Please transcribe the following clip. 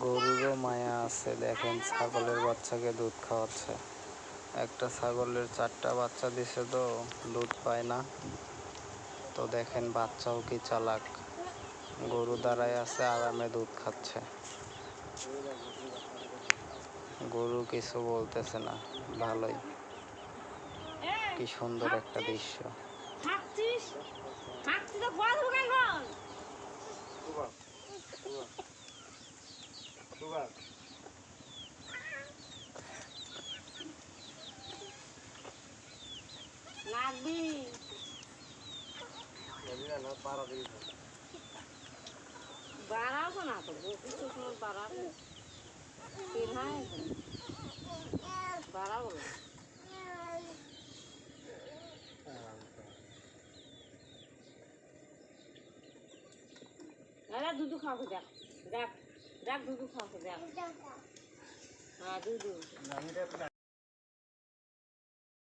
গরুরও মায়া আছে। দেখেন ছাগলের বাচ্চাকে দুধ খাওয়াচ্ছে। একটা ছাগলের 4টা বাচ্চা দিছে তো দুধ পায় না। তো দেখেন বাচ্চাও কি চালাক, গরু দাঁড়ায় আছে আরামে দুধ খাচ্ছে। গরু কিছু বলতেছে না, ভালোই। কি সুন্দর একটা দৃশ্য। বাড়াবো না তো কিছু সময় বাড়াবো বাড়াবো না দুধু খাওয়াকে দেখ দেখ দেখ দুধু খাওয়াকে দেখ হ্যাঁ দুধু